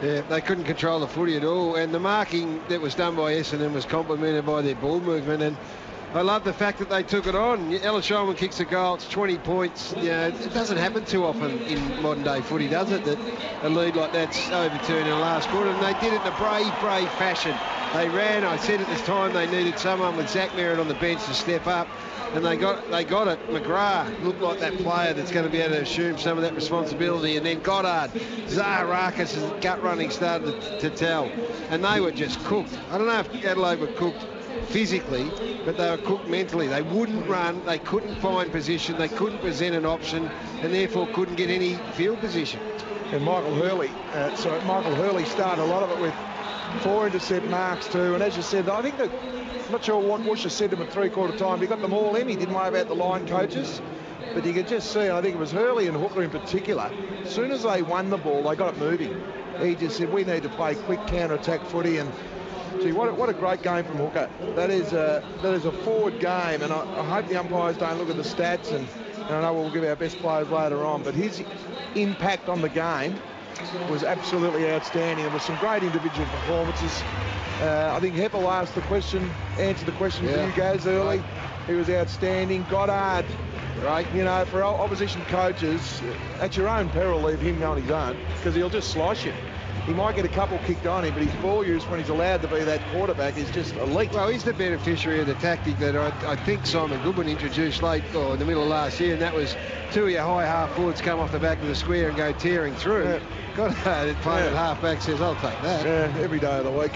Yeah, they couldn't control the footy at all, and the marking that was done by Essendon was complemented by their ball movement, and I love the fact that they took it on. Ella Shulman kicks a goal, it's 20 points. You know, it doesn't happen too often in modern day footy, does it, that a lead like that's overturned in the last quarter, and they did it in a brave fashion. They ran. I said at this time they needed someone with Zach Merritt on the bench to step up, and they got it. McGrath looked like that player that's going to be able to assume some of that responsibility, and then Goddard, Zaharakis' gut running started to tell, and they were just cooked. I don't know if Adelaide were cooked physically, but they were cooked mentally. They wouldn't run, they couldn't find position, they couldn't present an option, and therefore couldn't get any field position. And Michael Hurley started a lot of it with 4 intercept marks too, and as you said, I think that, I'm not sure what Worcester said to him at three-quarter time, he got them all in, he didn't worry about the line coaches, but you could just see, and I think it was Hurley and Hooker in particular, as soon as they won the ball, they got it moving. He just said, we need to play quick counter-attack footy, and gee, what a great game from Hooker. That is a forward game, and I hope the umpires don't look at the stats, and I know we'll give our best players later on, but his impact on the game was absolutely outstanding. There were some great individual performances. I think Heppel answered the question for you guys early. He was outstanding. Goddard, right? You know, for opposition coaches, at your own peril, leave him on his own, because he'll just slice you. He might get a couple kicked on him, but his ball use when he's allowed to be that quarterback is just elite. Well, he's the beneficiary of the tactic that I think Simon Goodwin introduced late or in the middle of last year, and that was 2 of your high half forwards come off the back of the square and go tearing through. Yeah. Goddard playing at half back says, I'll take that. Yeah, every day of the week.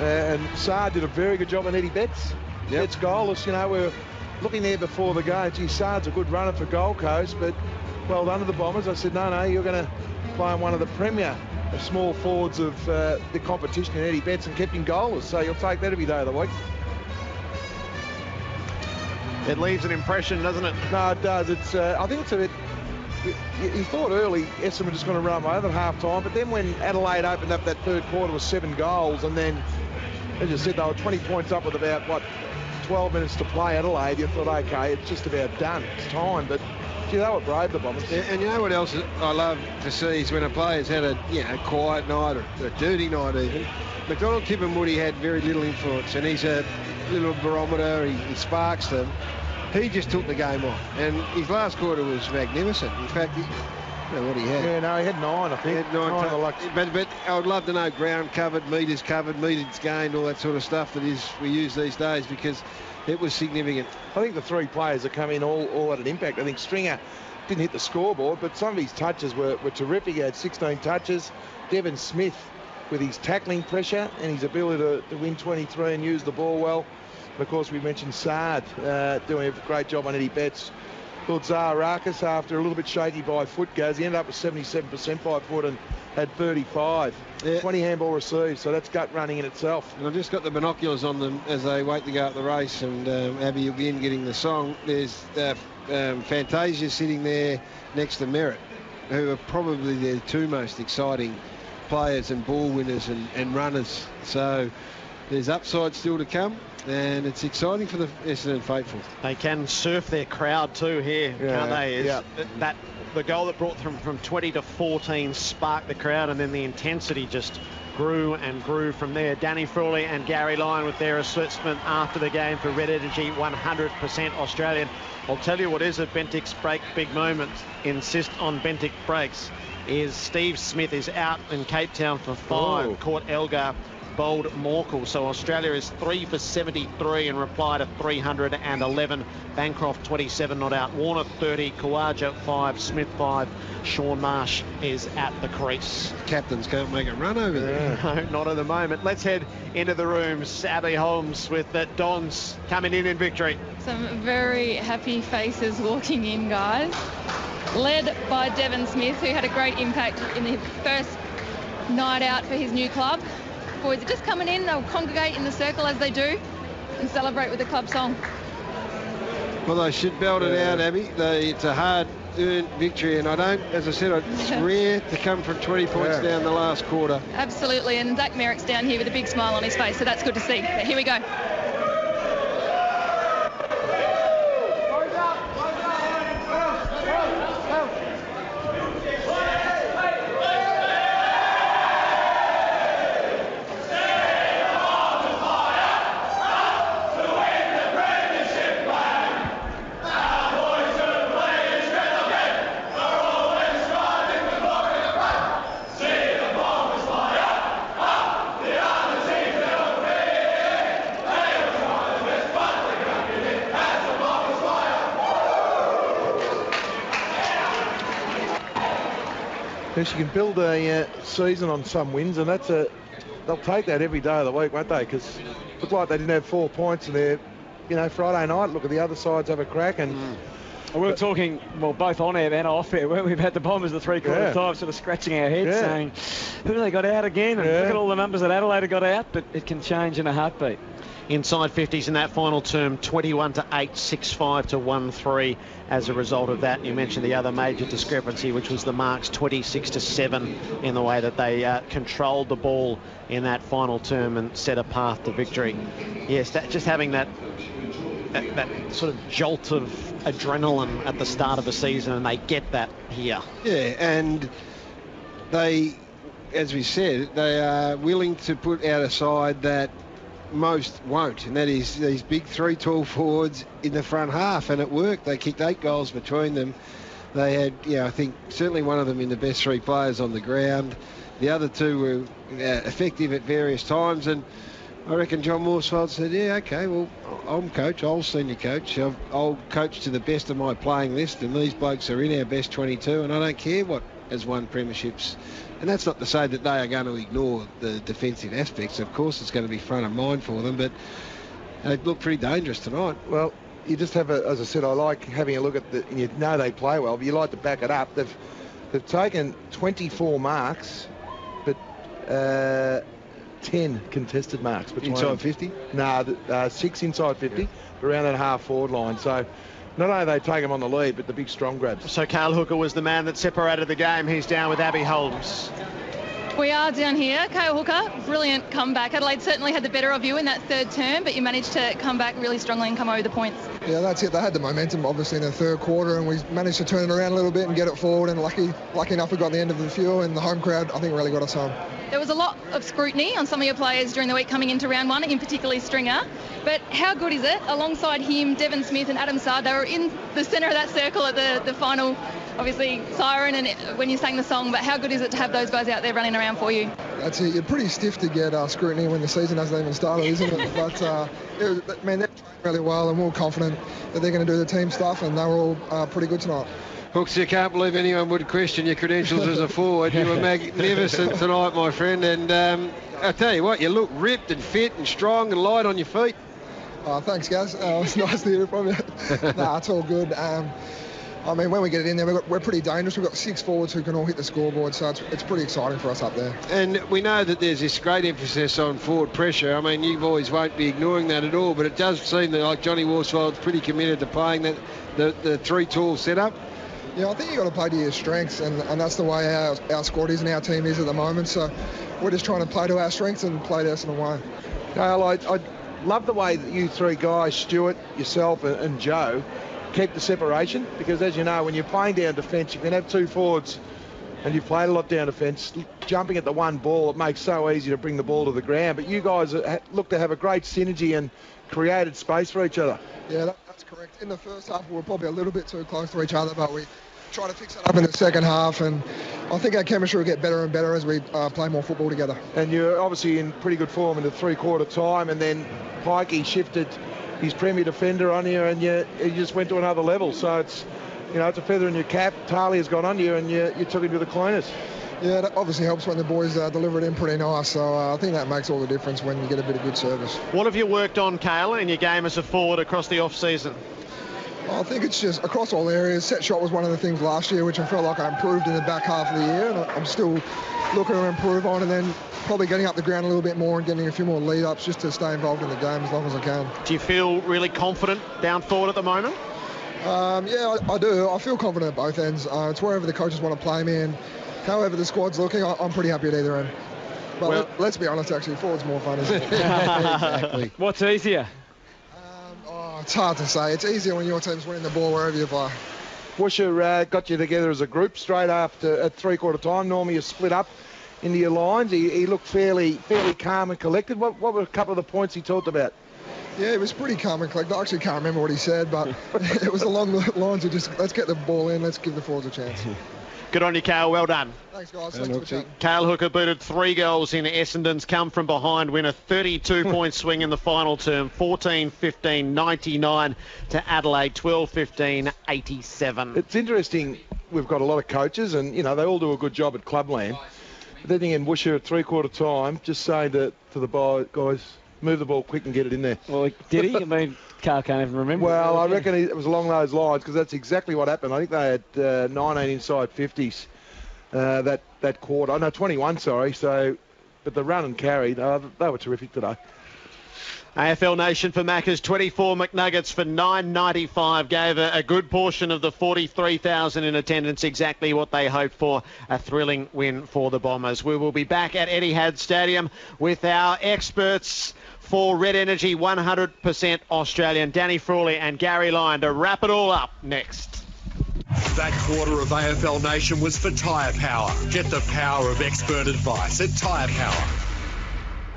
And Saad did a very good job on Eddie Betts. Yep. Betts goalless, you know, we were looking there before the game. Gee, Saad's a good runner for Gold Coast, but well done to the Bombers. I said, no, you're going to play on one of the premier small forwards of the competition in Eddie Betts, and kept him goalless, so you'll take that every day of the week. It leaves an impression, doesn't it? No, it does. It's I think it's a bit... You thought early Essendon were just going to run away at half time, but then when Adelaide opened up that third quarter with 7 goals, and then, as you said, they were 20 points up with about, 12 minutes to play, Adelaide, you thought, okay, it's just about done. It's time, but gee, they were brave, the Bombers. Yeah, and you know what else I love to see is when a player's had a quiet night or a dirty night even. McDonald Kippenwoody had very little influence, and he's a little barometer, he sparks them. He just took the game off, and his last quarter was magnificent. In fact, I don't know what he had. Yeah, no, he had 9, I think. He had 9 but I would love to know ground covered, metres gained, all that sort of stuff that we use these days, because it was significant. I think the 3 players that come in all had an impact. I think Stringer didn't hit the scoreboard, but some of his touches were terrific. He had 16 touches. Devon Smith, with his tackling pressure and his ability to win 23 and use the ball well. And of course, we mentioned Saad doing a great job on Eddie Betts. Thought Zaharakis, after a little bit shaky by foot goes, he ended up with 77% by foot and had 35. Yeah. 20 handball received, so that's gut running in itself. And I've just got the binoculars on them as they wait to go up the race, and Abby again getting the song. There's Fantasia sitting there next to Merritt, who are probably the 2 most exciting players and ball winners and runners. So there's upside still to come, and it's exciting for the Essendon faithful. They can surf their crowd too here, can't they? The goal that brought them from 20 to 14 sparked the crowd, and then the intensity just grew and grew from there. Danny Frawley and Gary Lyon with their assessment after the game for Red Energy, 100% Australian. I'll tell you what is a Bentix break big moment, insist on Bentix breaks, is Steve Smith is out in Cape Town for 5, caught Elgar, bowled Morkel. So Australia is 3 for 73 in reply to 311. Bancroft 27 not out. Warner 30, Kawaja 5, Smith 5. Sean Marsh is at the crease. Captains can't make a run over there. No, not at the moment. Let's head into the rooms. Abby Holmes with the Dons coming in victory. Some very happy faces walking in, guys. Led by Devon Smith, who had a great impact in the first night out for his new club. Boys are just coming in, they'll congregate in the circle as they do and celebrate with the club song. Well, they should belt it out, Abby. It's a hard-earned victory, and as I said, it's rare to come from 20 points down the last quarter. Absolutely, and Zach Merrick's down here with a big smile on his face, so that's good to see. But here we go. Because you can build a season on some wins, and they'll take that every day of the week, won't they? Because it looked like they didn't have 4 points, and they're, Friday night, look at the other sides, have a crack. And we were talking, well, both on air and off air, we've had the Bombers the three-quarter time sort of scratching our heads saying, who have they got out again? And look at all the numbers that Adelaide have got out, but it can change in a heartbeat. Inside 50s in that final term, 21-8, 6-5-1-3 as a result of that. You mentioned the other major discrepancy, which was the Marks 26-7 in the way that they controlled the ball in that final term and set a path to victory. Yes, just having that sort of jolt of adrenaline at the start of a season, and they get that here. Yeah, and they, as we said, they are willing to put out a side that most won't, and that is these big 3 tall forwards in the front half, and it worked. They kicked 8 goals between them. They had, I think certainly one of them in the best 3 players on the ground. The other 2 were effective at various times, and I reckon John Morsfeld said, okay, well, I'm coach, I'll senior coach, I'll coach to the best of my playing list, and these blokes are in our best 22, and I don't care what has won premierships. And that's not to say that they are going to ignore the defensive aspects. Of course, it's going to be front of mind for them, but they look pretty dangerous tonight. Well, you just have as I said, I like having a look at they play well, but you like to back it up. They've taken 24 marks, but 10 contested marks. Inside 50? No, 6 inside 50, around that half-forward line. So not only they take him on the lead, but the big strong grabs. So Carl Hooker was the man that separated the game. He's down with Abby Holmes. We are down here. Kyle Hooker, brilliant comeback. Adelaide certainly had the better of you in that third term, but you managed to come back really strongly and come over the points. Yeah, that's it. They had the momentum, obviously, in the third quarter, and we managed to turn it around a little bit and get it forward, and lucky enough we got the end of the fuel, and the home crowd, I think, really got us home. There was a lot of scrutiny on some of your players during the week coming into round 1, in particularly Stringer, but how good is it? Alongside him, Devon Smith and Adam Sard, they were in the centre of that circle at the final, obviously, siren and when you sang the song, but how good is it to have those guys out there running around for you? That's it. You're pretty stiff to get scrutiny when the season hasn't even started, isn't it? But, they're trained really well, and we're confident that they're going to do the team stuff, and they were all pretty good tonight. Hooks, you can't believe anyone would question your credentials as a forward. You were magnificent tonight, my friend, and I tell you what, you look ripped and fit and strong and light on your feet. Thanks, guys. It's nice to hear from you. Nah, it's all good. I mean, when we get it in there, we're pretty dangerous. We've got 6 forwards who can all hit the scoreboard, so it's pretty exciting for us up there. And we know that there's this great emphasis on forward pressure. I mean, you boys won't be ignoring that at all, but it does seem that, like, Johnny Worsfold's pretty committed to playing the 3 tall setup. Yeah, I think you've got to play to your strengths, and that's the way our squad is and our team is at the moment. So we're just trying to play to our strengths and play to Essendon way. Dale, I love the way that you 3 guys, Stuart, yourself and Joe, keep the separation, because as you know, when you're playing down defence, you can have 2 forwards and you've played a lot down defence, jumping at the one ball, it makes so easy to bring the ball to the ground, but you guys look to have a great synergy and created space for each other. Yeah, that's correct. In the first half we were probably a little bit too close to each other, but we try to fix it up in the second half, and I think our chemistry will get better and better as we play more football together. And you're obviously in pretty good form in the 3-quarter time, and then Pikey shifted his premier defender on you, and you just went to another level. So it's a feather in your cap. Talia's got on you, and you took him to the cleaners. Yeah, that obviously helps when the boys deliver it in pretty nice. So I think that makes all the difference when you get a bit of good service. What have you worked on, Kayla, in your game as a forward across the off-season? I think it's just across all areas. Set shot was one of the things last year, which I felt like I improved in the back half of the year, and I'm still looking to improve on, and then probably getting up the ground a little bit more and getting a few more lead-ups just to stay involved in the game as long as I can. Do you feel really confident down forward at the moment? Yeah, I do. I feel confident at both ends. It's wherever the coaches want to play me, and however the squad's looking, I'm pretty happy at either end. But let's be honest, actually, forward's more fun, isn't it? Exactly. What's easier? It's hard to say. It's easier when your team's winning the ball wherever you play. Woosha got you together as a group straight after at 3-quarter time. Normally you split up into your lines. He looked fairly calm and collected. What were a couple of the points he talked about? Yeah, it was pretty calm and collected. I actually can't remember what he said, but it was along the lines of just, let's get the ball in, let's give the forwards a chance. Good on you, Cale. Well done. Thanks, guys. Thanks for chatting. Cale Hooker booted 3 goals in Essendon's come from behind win, a 32-point swing in the final term, 14-15, 99 to Adelaide, 12-15, 87. It's interesting. We've got a lot of coaches, and they all do a good job at clubland. But then in Woosha at 3/4 time, just saying to the guys, move the ball quick and get it in there. Well, did he? I mean, Carl can't even remember. Well, I reckon it was along those lines, because that's exactly what happened. I think they had 19 inside 50s that quarter. No, 21, sorry. So, but the run and carry, they were terrific today. AFL Nation for Macca's 24 McNuggets for $9.95 gave a good portion of the 43,000 in attendance, exactly what they hoped for, a thrilling win for the Bombers. We will be back at Etihad Stadium with our experts for Red Energy 100% Australian, Danny Frawley and Gary Lyon, to wrap it all up next. That quarter of AFL Nation was for Tyre Power. Get the power of expert advice at Tyre Power.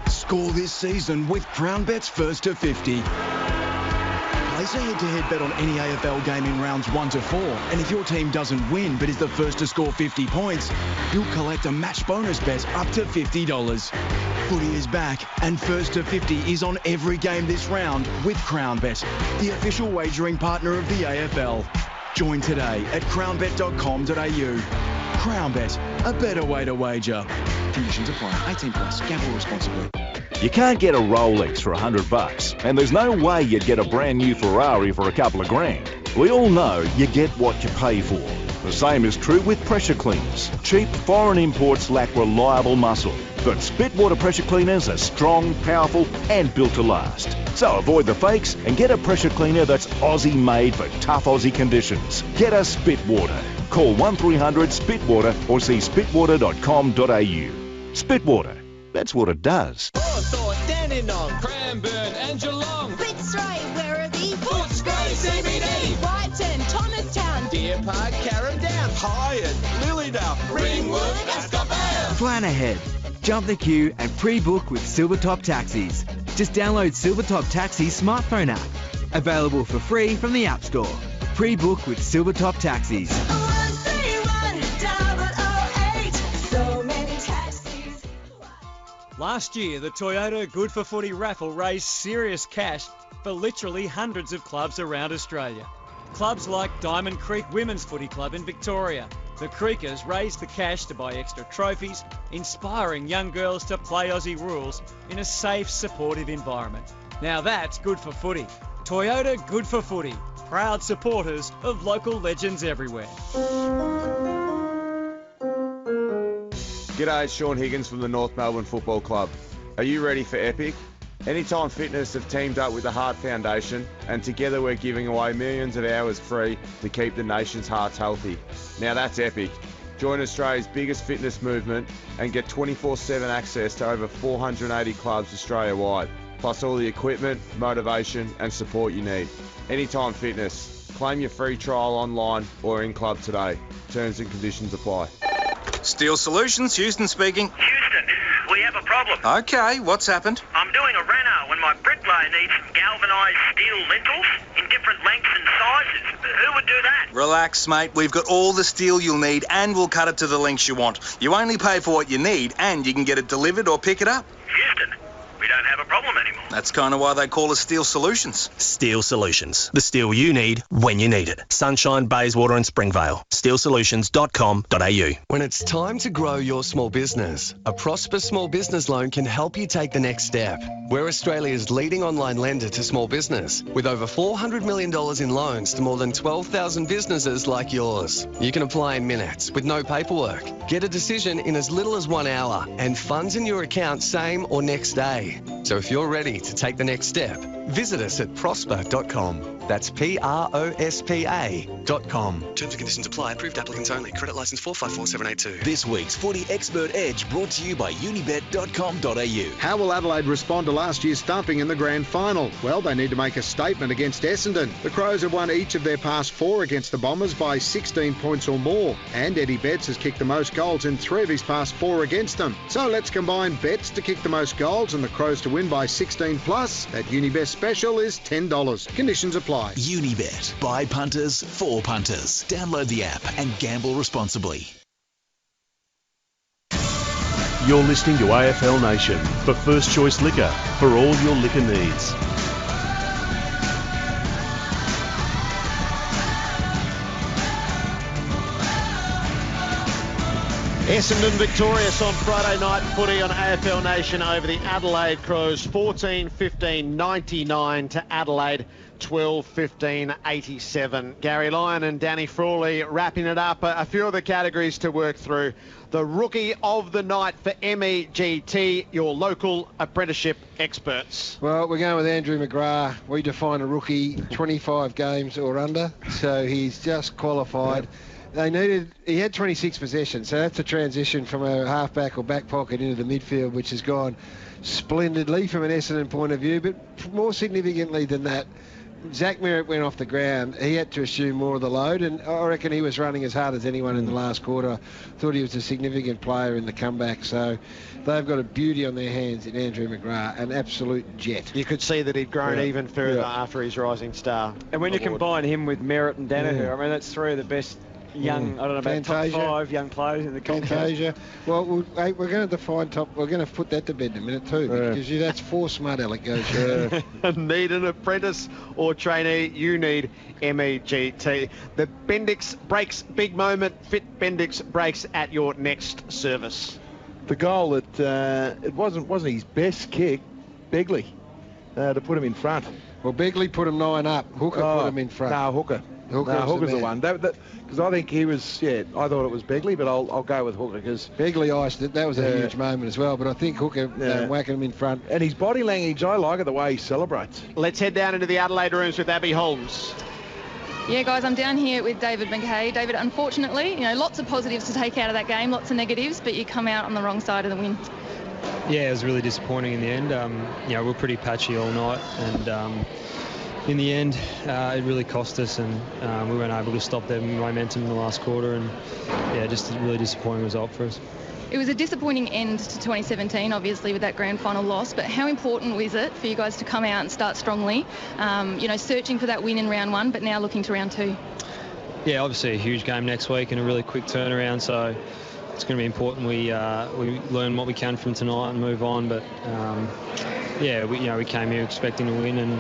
Score this season with CrownBet's First to 50. Place a head-to-head bet on any AFL game in rounds 1 to 4, and if your team doesn't win but is the first to score 50 points, you'll collect a match bonus bet up to $50. Footy is back, and First to 50 is on every game this round with CrownBet, the official wagering partner of the AFL. Join today at crownbet.com.au. CrownBet, a better way to wager. Conditions apply. 18 plus. Gamble responsibly. You can't get a Rolex for $100, and there's no way you'd get a brand new Ferrari for a couple of grand. We all know you get what you pay for. The same is true with pressure cleaners. Cheap foreign imports lack reliable muscle, but Spitwater pressure cleaners are strong, powerful, and built to last. So avoid the fakes and get a pressure cleaner that's Aussie made for tough Aussie conditions. Get a Spitwater. Call 1300 Spitwater or see spitwater.com.au. Spitwater, that's what it does. Hawthorne, Dandenong, Cranbourne and Geelong. Fitzroy, Werribee, Footscray, CBD. Brighton, Thomastown, Deer Park, Carrum Downs. Hyatt, Lilydale, Ringwood, Ascot Vale. Plan ahead. Jump the queue and pre-book with Silvertop Taxis. Just download Silvertop Taxis smartphone app. Available for free from the App Store. Pre-book with Silvertop Taxis. 131-008. So many taxis. Last year, the Toyota Good for Footy raffle raised serious cash for literally hundreds of clubs around Australia. Clubs like Diamond Creek Women's Footy Club in Victoria. The Creekers raised the cash to buy extra trophies, inspiring young girls to play Aussie rules in a safe, supportive environment. Now that's good for footy. Toyota Good for Footy. Proud supporters of local legends everywhere. G'day, it's Sean Higgins from the North Melbourne Football Club. Are you ready for Epic? Anytime Fitness have teamed up with the Heart Foundation, and together we're giving away millions of hours free to keep the nation's hearts healthy. Now that's epic. Join Australia's biggest fitness movement and get 24/7 access to over 480 clubs Australia-wide, plus all the equipment, motivation and support you need. Anytime Fitness. Claim your free trial online or in club today. Terms and conditions apply. Steel Solutions, Houston speaking. Houston, we have a problem. Okay, what's happened? I'm doing a reno and my bricklayer needs some galvanised steel lintels in different lengths and sizes. Who would do that? Relax, mate. We've got all the steel you'll need and we'll cut it to the lengths you want. You only pay for what you need and you can get it delivered or pick it up. Houston, we don't have a problem anymore. That's kind of why they call us Steel Solutions. Steel Solutions. The steel you need when you need it. Sunshine, Bayswater and Springvale. steelsolutions.com.au. When it's time to grow your small business, a Prosper Small Business Loan can help you take the next step. We're Australia's leading online lender to small business, with over $400 million in loans to more than 12,000 businesses like yours. You can apply in minutes with no paperwork. Get a decision in as little as 1 hour and funds in your account same or next day. So if you're ready to take the next step, visit us at prosper.com. That's prospa.com. Terms and conditions apply. Approved applicants only. Credit license 454782. This week's Footy Expert Edge brought to you by unibet.com.au. How will Adelaide respond to last year's thumping in the grand final? Well, they need to make a statement against Essendon. The Crows have won each of their past 4 against the Bombers by 16 points or more, and Eddie Betts has kicked the most goals in 3 of his past 4 against them. So let's combine Betts to kick the most goals and the Crows to win by 16 plus. That Unibet special is $10. Conditions apply. Unibet. By punters, for punters. Download the app and gamble responsibly. You're listening to AFL Nation for First Choice Liquor for all your liquor needs. Essendon victorious on Friday night footy on AFL Nation over the Adelaide Crows, 14-15-99 to Adelaide, 12-15-87. Gary Lyon and Danny Frawley wrapping it up. A few other categories to work through. The Rookie of the Night for MEGT, your local apprenticeship experts. Well, we're going with Andrew McGrath. We define a rookie 25 games or under, so he's just qualified. He had 26 possessions, so that's a transition from a halfback or back pocket into the midfield, which has gone splendidly from an Essendon point of view. But more significantly than that, Zach Merritt went off the ground. He had to assume more of the load, and I reckon he was running as hard as anyone in the last quarter. Thought he was a significant player in the comeback, so they've got a beauty on their hands in Andrew McGrath, an absolute jet. You could see that he'd grown even further after his Rising Star. And when you combine him with Merritt and Danaher, I mean, that's three of the best young, I don't know about top 5 young players in the contest. Well, we're going to define top. We're going to put that to bed in a minute too, because that's 4 smart allegations. Need an apprentice or trainee? You need MEGT. The Bendix Brakes big moment. Fit Bendix Brakes at your next service. The goal that it wasn't his best kick, Begley, to put him in front. Well, Begley put him 9 up. Hooker put him in front. No, Hooker. Hooker's the one. Because I think he was, I thought it was Begley, but I'll go with Hooker because Begley iced it. That was a huge moment as well, but I think Hooker whacking him in front. And his body language, I like it the way he celebrates. Let's head down into the Adelaide rooms with Abby Holmes. Yeah, guys, I'm down here with David McKay. David, unfortunately, lots of positives to take out of that game, lots of negatives, but you come out on the wrong side of the win. Yeah, it was really disappointing in the end. We were pretty patchy all night, and in the end, it really cost us, and we weren't able to stop their momentum in the last quarter, and just a really disappointing result for us. It was a disappointing end to 2017, obviously, with that grand final loss, but how important was it for you guys to come out and start strongly, searching for that win in round 1, but now looking to round 2? Yeah, obviously a huge game next week and a really quick turnaround, so it's going to be important we learn what we can from tonight and move on, but we came here expecting to win, and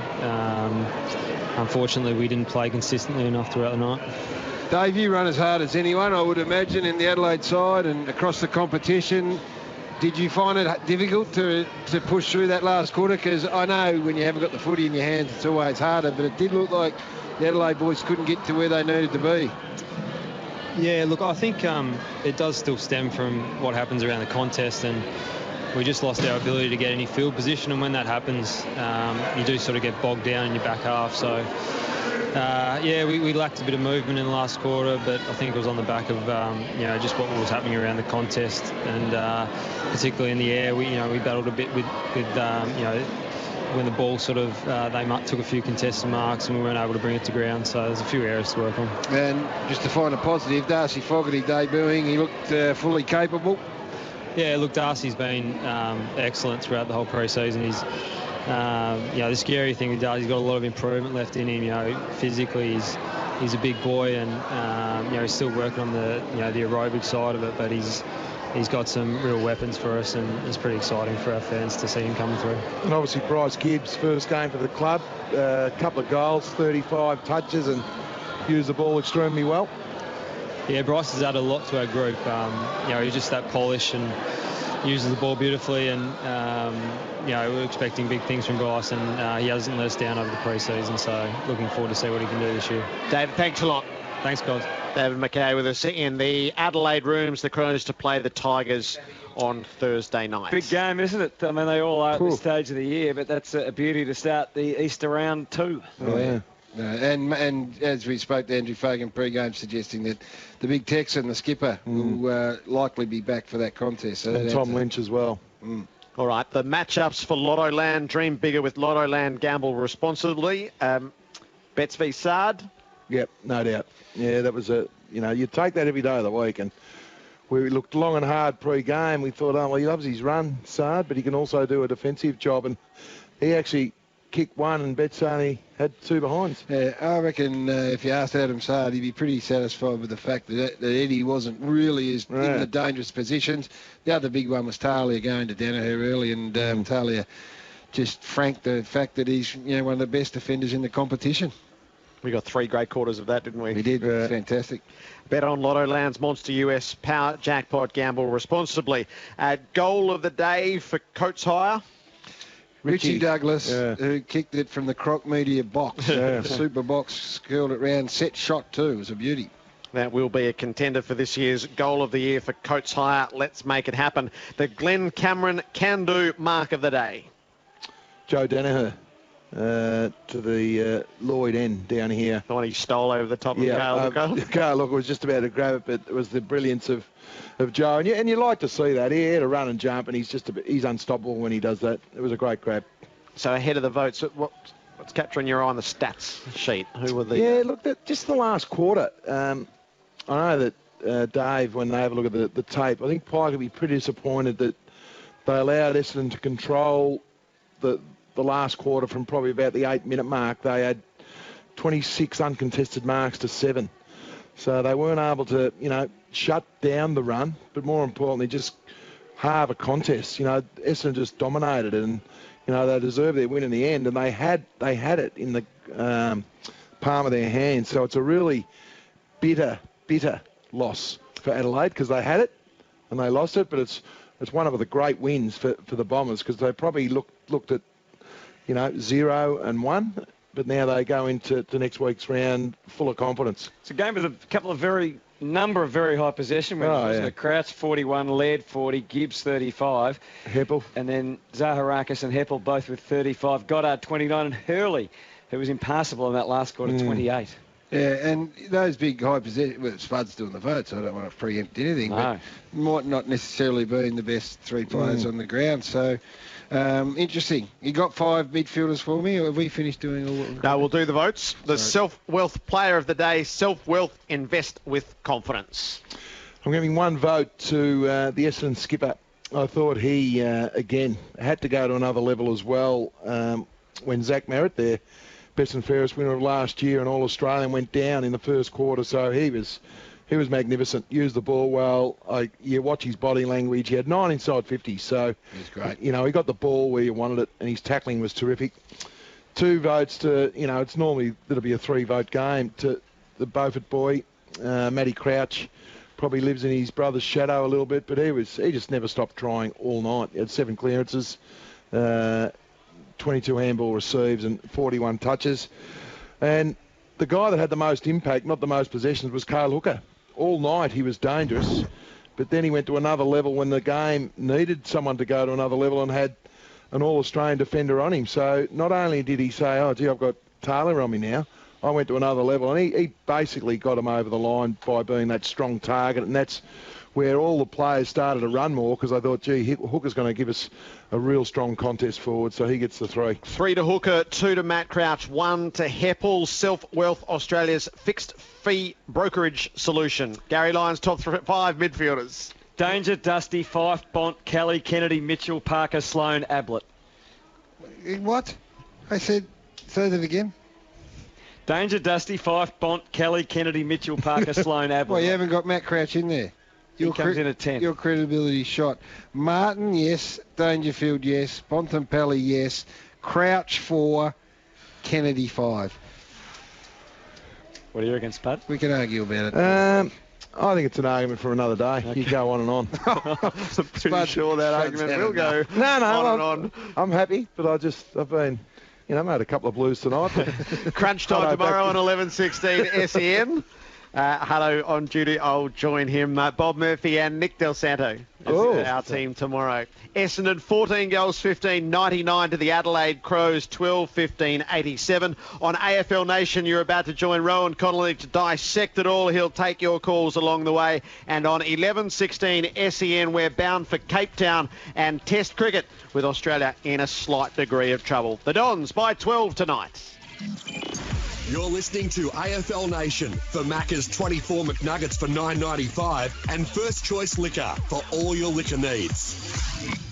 unfortunately we didn't play consistently enough throughout the night. Dave, you run as hard as anyone, I would imagine, in the Adelaide side and across the competition. Did you find it difficult to push through that last quarter? Because I know when you haven't got the footy in your hands, it's always harder, but it did look like the Adelaide boys couldn't get to where they needed to be. Yeah, look, I think it does still stem from what happens around the contest, and we just lost our ability to get any field position, and when that happens, you do sort of get bogged down in your back half. So, we lacked a bit of movement in the last quarter, but I think it was on the back of, just what was happening around the contest, and particularly in the air, we battled a bit with when the ball sort of, they took a few contested marks and we weren't able to bring it to ground, so there's a few areas to work on. And just to find a positive, Darcy Fogarty debuting, he looked fully capable. Yeah, look, Darcy's been excellent throughout the whole pre-season. He's, the scary thing with Darcy, he's got a lot of improvement left in him. Physically, he's a big boy, and he's still working on the aerobic side of it, but he's got some real weapons for us, and it's pretty exciting for our fans to see him coming through. And obviously Bryce Gibbs, first game for the club, a couple of goals, 35 touches, and used the ball extremely well. Yeah, Bryce has added a lot to our group. He's just that polish and uses the ball beautifully, and we're expecting big things from Bryce, and he hasn't let us down over the pre-season, so looking forward to see what he can do this year. David, thanks a lot. Thanks, guys. David McKay with us in the Adelaide rooms, the Crows to play the Tigers on Thursday night. Big game, isn't it? I mean, they all are at this stage of the year, but that's a beauty to start the Easter round too. Oh, yeah. And as we spoke to Andrew Fagan pre-game, suggesting that the big Texan, the skipper, will likely be back for that contest. So and Tom Lynch as well. All right, the matchups for Lotto Land. Dream bigger with Lotto Land. Gamble responsibly. Betts v Sard. Yep, no doubt. Yeah, that was you take that every day of the week, and we looked long and hard pre-game. We thought, he loves his run, Sard, but he can also do a defensive job, and he actually kicked one and Betts only had 2 behinds. Yeah, I reckon if you asked Adam Sard, he'd be pretty satisfied with the fact that Eddie wasn't really in the dangerous positions. The other big one was Talia going to Danaher early, and Talia just franked the fact that he's one of the best defenders in the competition. We got 3 great quarters of that, didn't we? We did. Fantastic. Bet on Lotto Lounge Monster US Power Jackpot. Gamble responsibly. Goal of the day for Coates Hire. Richie Douglas, who kicked it from the Croc Media box. Super box, curled it round. Set shot too. It was a beauty. That will be a contender for this year's Goal of the Year for Coates Hire. Let's make it happen. The Glenn Cameron can-do mark of the day. Joe Danaher. To the Lloyd end down here. The one he stole over the top of Carl Hooker. Carl Hooker was just about to grab it, but it was the brilliance of Joe. And you like to see that. He had a run and jump, and he's unstoppable when he does that. It was a great grab. So ahead of the votes, what's capturing your eye on the stats sheet? Who were the... Yeah, look, just the last quarter. I know that Dave, when they have a look at the tape, I think Pike will be pretty disappointed that they allowed Essendon to control the last quarter from probably about the 8-minute mark. They had 26 uncontested marks to 7. So they weren't able to, shut down the run, but more importantly, just halve a contest. Essendon just dominated it, and, they deserved their win in the end, and they had it in the palm of their hands. So it's a really bitter loss for Adelaide because they had it and they lost it, but it's one of the great wins for the Bombers because they probably looked at 0-1, but now they go into next week's round full of confidence. It's a game with a number of very high possession winners. Crouch 41, Laird 40, Gibbs 35. Heppel. And then Zaharakis and Heppel both with 35. Goddard 29 and Hurley, who was impassable in that last quarter, 28. Yeah, and those big high possession... Well, Spud's doing the vote, so I don't want to preempt anything, but might not necessarily been the best 3 players on the ground, so... interesting. You got 5 midfielders for me, or have we finished doing all? No, we'll do the votes. The Self-Wealth Player of the Day, Self-Wealth Invest with Confidence. I'm giving 1 vote to the Essendon skipper. I thought he, again, had to go to another level as well when Zach Merritt, their best and fairest winner of last year and All-Australian, went down in the first quarter, so he was magnificent. Used the ball well. You watch his body language. He had 9 inside 50, so he's great. He got the ball where you wanted it, and his tackling was terrific. 2 votes to, it's normally that'll be a 3-vote game to the Beaufort boy, Matty Crouch. Probably lives in his brother's shadow a little bit, but he just never stopped trying all night. He had 7 clearances, 22 handball receives, and 41 touches. And the guy that had the most impact, not the most possessions, was Carl Hooker. All night he was dangerous, but then he went to another level when the game needed someone to go to another level and had an All-Australian defender on him. So not only did he say, oh, gee, I've got Taylor on me now, I went to another level, and he basically got him over the line by being that strong target, and that's where all the players started to run more because I thought, gee, Hooker's going to give us a real strong contest forward, so he gets the 3. 3 to Hooker, 2 to Matt Crouch, 1 to Heppel. Self-Wealth Australia's fixed fee brokerage solution. Gary Lyons, top 5 midfielders. Danger, Dusty, Fyfe, Bont, Kelly, Kennedy, Mitchell, Parker, Sloan, Ablett. What? I said, say that again. Danger, Dusty, Fyfe, Bont, Kelly, Kennedy, Mitchell, Parker, Sloan, Ablett. Well, you haven't got Matt Crouch in there. He comes in at 10. Your credibility shot. Martin, yes. Dangerfield, yes. Bontempelli, yes. Crouch, 4. Kennedy, 5. What do you reckon, Spud? We can argue about it. I think it's an argument for another day. Okay. You go on and on. I'm pretty sure that argument will go on and on. I'm happy, but I've been... made a couple of blues tonight. Crunch time tomorrow on 11:16 SEN. Hello on duty. I'll join him. Bob Murphy and Nick Del Santo. Our team tomorrow. Essendon 14 goals 15, 99 to the Adelaide Crows 12-15, 87. On AFL Nation, you're about to join Rowan Connolly to dissect it all. He'll take your calls along the way. And on 11:16 SEN, we're bound for Cape Town and Test cricket with Australia in a slight degree of trouble. The Dons by 12 tonight. You're listening to AFL Nation for Macca's 24 McNuggets for $9.95 and First Choice Liquor for all your liquor needs.